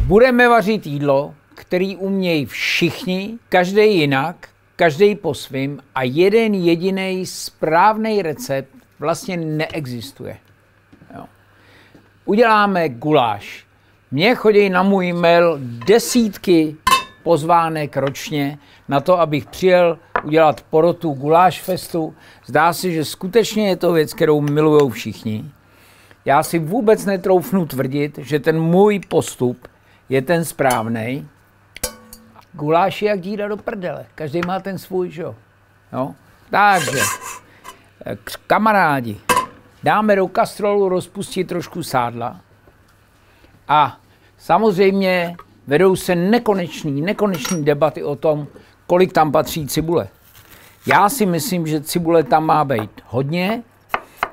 Budeme vařit jídlo, který umějí všichni, každý jinak, každý po svým a jeden jediný správný recept vlastně neexistuje. Jo. Uděláme guláš. Mně chodí na můj mail desítky pozvánek ročně na to, abych přijel udělat porotu guláš festu. Zdá se, že skutečně je to věc, kterou milujou všichni. Já si vůbec netroufnu tvrdit, že ten můj postup je ten správnej. Guláš je jak díra do prdele. Každý má ten svůj, že jo? Takže, kamarádi, dáme do kastrolu rozpustit trošku sádla a samozřejmě vedou se nekonečný debaty o tom, kolik tam patří cibule. Já si myslím, že cibule tam má být hodně.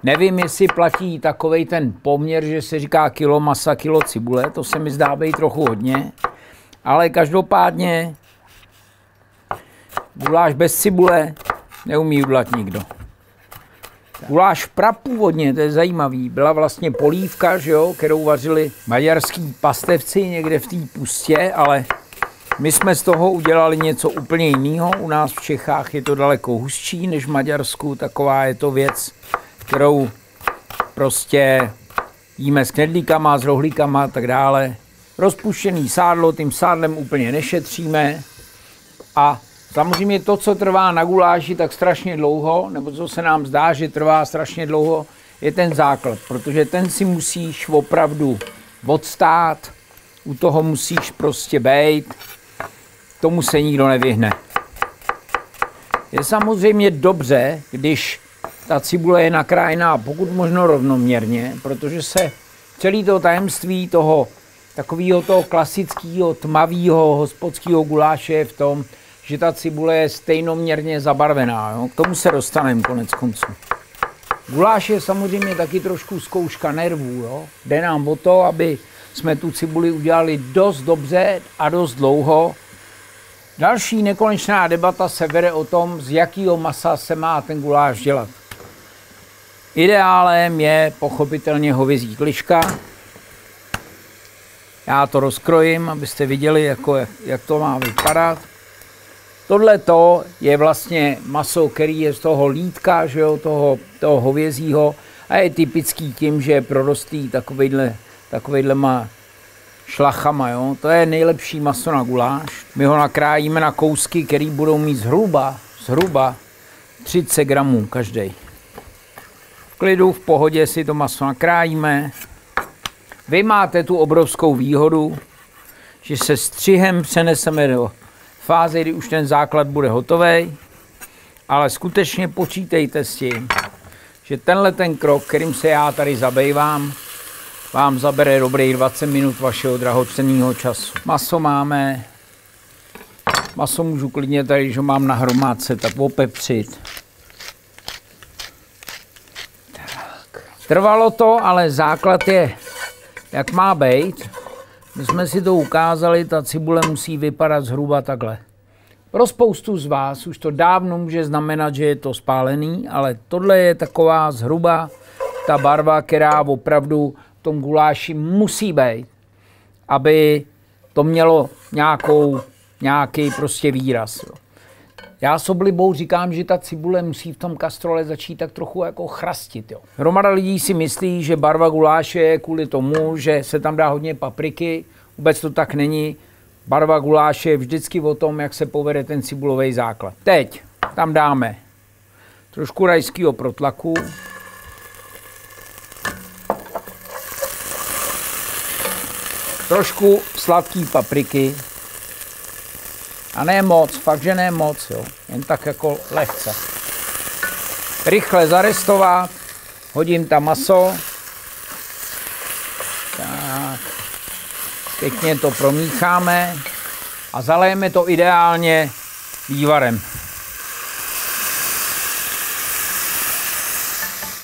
Nevím, jestli platí takovej ten poměr, že se říká kilo masa, kilo cibule, to se mi zdá být trochu hodně, ale každopádně guláš bez cibule neumí udělat nikdo. Guláš prapůvodně, to je zajímavý, byla vlastně polívka, že jo, kterou vařili maďarský pastevci někde v té pustě, ale my jsme z toho udělali něco úplně jiného. U nás v Čechách je to daleko hustší než v Maďarsku, taková je to věc, kterou prostě jíme s knedlíkama, s rohlíkama a tak dále. Rozpuštěný sádlo, tím sádlem úplně nešetříme. A samozřejmě to, co trvá na guláši tak strašně dlouho, nebo co se nám zdá, že trvá strašně dlouho, je ten základ, protože ten si musíš opravdu odstát, u toho musíš prostě bejt, tomu se nikdo nevyhne. Je samozřejmě dobře, když ta cibule je nakrájená pokud možno rovnoměrně, protože se celý to tajemství toho takového toho klasického tmavého hospodského guláše je v tom, že ta cibule je stejnoměrně zabarvená. Jo? K tomu se dostaneme konec konců. Guláš je samozřejmě taky trošku zkouška nervů. Jo? Jde nám o to, aby jsme tu cibuli udělali dost dobře a dost dlouho. Další nekonečná debata se vede o tom, z jakého masa se má ten guláš dělat. Ideálem je pochopitelně hovězí kliška. Já to rozkrojím, abyste viděli, jak to má vypadat. Tohle je vlastně maso, který je z toho lítka, že jo, toho hovězího a je typický tím, že je prorostlý takovejhlema šlachama. Jo. To je nejlepší maso na guláš. My ho nakrájíme na kousky, které budou mít zhruba 30 gramů každý. V klidu, v pohodě si to maso nakrájíme. Vy máte tu obrovskou výhodu, že se střihem přeneseme do fáze, kdy už ten základ bude hotový, ale skutečně počítejte s tím, že tenhle ten krok, kterým se já tady zabývám, vám zabere dobrých 20 minut vašeho drahocenného času. Maso máme, maso můžu klidně tady, když ho mám na hromádce, tak opepřit. Tak. Trvalo to, ale základ je, jak má být. My jsme si to ukázali, ta cibule musí vypadat zhruba takhle. Pro spoustu z vás už to dávno může znamenat, že je to spálený, ale tohle je taková zhruba ta barva, která opravdu v tom guláši musí být, aby to mělo nějaký prostě výraz. Jo. Já s oblibou říkám, že ta cibule musí v tom kastrole začít tak trochu jako chrastit. Jo. Hromada lidí si myslí, že barva guláše je kvůli tomu, že se tam dá hodně papriky. Vůbec to tak není. Barva guláše je vždycky o tom, jak se povede ten cibulový základ. Teď tam dáme trošku rajského protlaku. Trošku sladký papriky. A ne moc, fakt, že ne moc, jo. Jen tak jako lehce. Rychle zarestovat, hodím tam maso. Tak. Pěkně to promícháme a zalejeme to ideálně vývarem.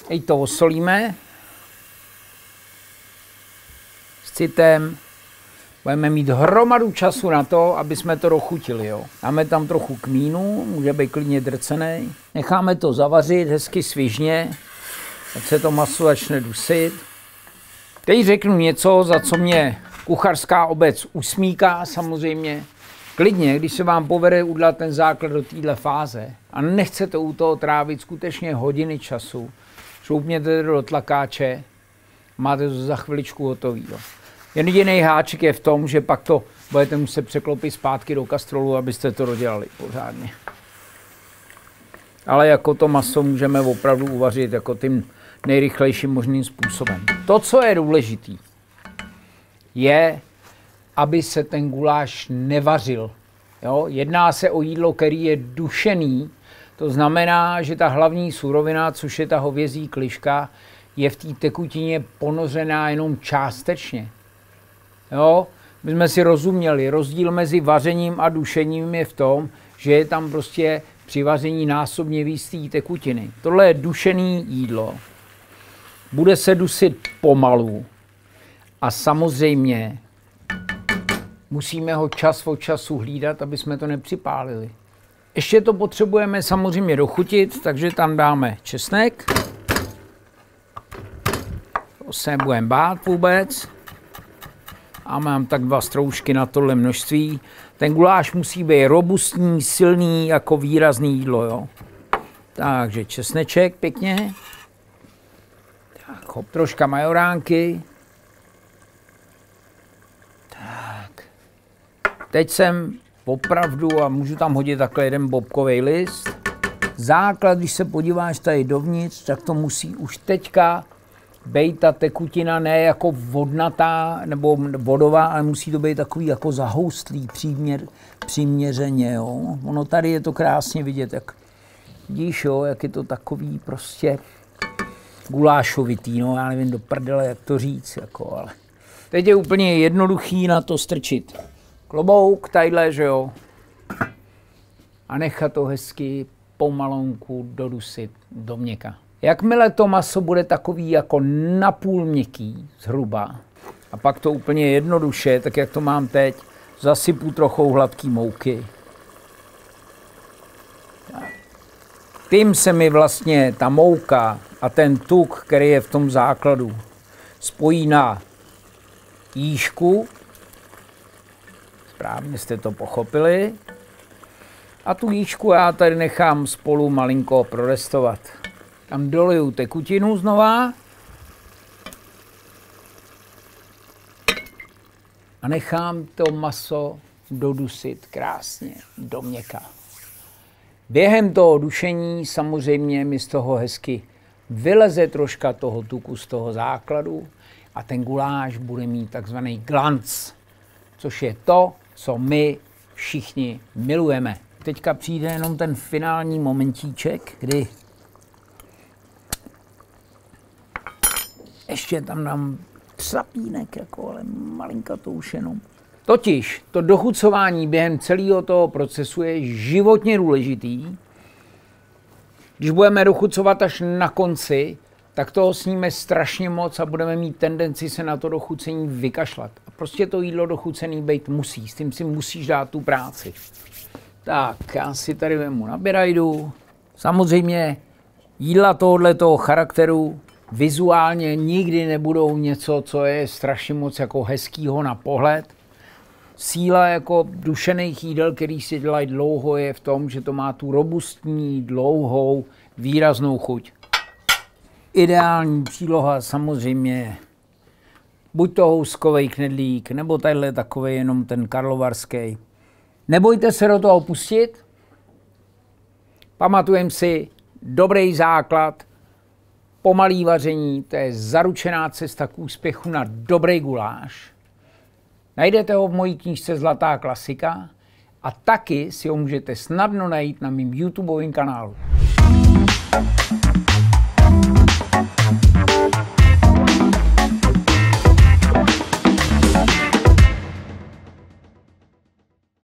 Teď to osolíme s citem. Budeme mít hromadu času na to, aby jsme to dochutili. Jo. Dáme tam trochu kmínu, může být klidně drcený. Necháme to zavařit hezky svižně, ať se to maso začne dusit. Teď řeknu něco, za co mě kuchařská obec usmíká samozřejmě. Klidně, když se vám povede udělat ten základ do téhle fáze a nechcete u toho trávit skutečně hodiny času, šoupněte to do tlakáče, máte to za chviličku hotový. Jo. Jediný háček je v tom, že pak to budete muset překlopit zpátky do kastrolu, abyste to dodělali pořádně. Ale jako to maso můžeme opravdu uvařit jako tím nejrychlejším možným způsobem. To, co je důležitý, je, aby se ten guláš nevařil. Jo? Jedná se o jídlo, který je dušený, to znamená, že ta hlavní surovina, což je ta hovězí kliška, je v té tekutině ponořená jenom částečně. Jo? My jsme si rozuměli, rozdíl mezi vařením a dušením je v tom, že je tam prostě při vaření násobně víc té tekutiny. Tohle je dušený jídlo. Bude se dusit pomalu a samozřejmě musíme ho čas od času hlídat, aby jsme to nepřipálili. Ještě to potřebujeme samozřejmě dochutit, takže tam dáme česnek. To se nebudeme bát vůbec. A mám tak 2 stroužky na tohle množství. Ten guláš musí být robustní, silný, jako výrazný jídlo. Jo? Takže česneček pěkně. Tak, hop, troška majoránky. Tak. Teď jsem opravdu, a můžu tam hodit takhle jeden bobkový list. Základ, když se podíváš tady dovnitř, tak to musí už teďka být ta tekutina ne jako vodnatá nebo vodová, ale musí to být takový jako zahoustlý přiměřeně. Jo. Ono tady je to krásně vidět, jak vidíš, jo, jak je to takový prostě gulášovitý, no já nevím do prdele, jak to říct, jako, ale teď je úplně jednoduchý na to strčit klobouk, tadyhle, že jo, a nechat to hezky pomalonku dodusit do měka. Jakmile to maso bude takový jako napůl měkký, zhruba, a pak to úplně jednoduše, tak jak to mám teď, zasypu trochou hladký mouky. Tím se mi vlastně ta mouka a ten tuk, který je v tom základu, spojí na jížku. Správně jste to pochopili. A tu jížku já tady nechám spolu malinko prorestovat. Tam doliju tekutinu znova. A nechám to maso dodusit krásně do měka. Během toho dušení samozřejmě mi z toho hezky vyleze troška toho tuku z toho základu a ten guláš bude mít takzvaný glanc, což je to, co my všichni milujeme. Teďka přijde jenom ten finální momentíček, kdy ještě tam dám třapínek, jako, ale malinkatou už jenom. Totiž to dochucování během celého toho procesu je životně důležitý. Když budeme dochucovat až na konci, tak toho sníme strašně moc a budeme mít tendenci se na to dochucení vykašlat. A prostě to jídlo dochucený být musí, s tím si musíš dát tu práci. Tak, já si tady vemu na birajdu. Samozřejmě jídla tohoto charakteru vizuálně nikdy nebudou něco, co je strašně moc jako hezkýho na pohled. Síla jako dušených jídel, který si dělají dlouho, je v tom, že to má tu robustní, dlouhou, výraznou chuť. Ideální příloha samozřejmě je buď to houskovej knedlík, nebo tadyhle takovej jenom ten karlovarský. Nebojte se do toho pustit. Pamatujem si, dobrý základ, pomalý vaření, to je zaručená cesta k úspěchu na dobrý guláš. Najdete ho v mojí knížce Zlatá klasika a taky si ho můžete snadno najít na mém YouTubeovém kanálu.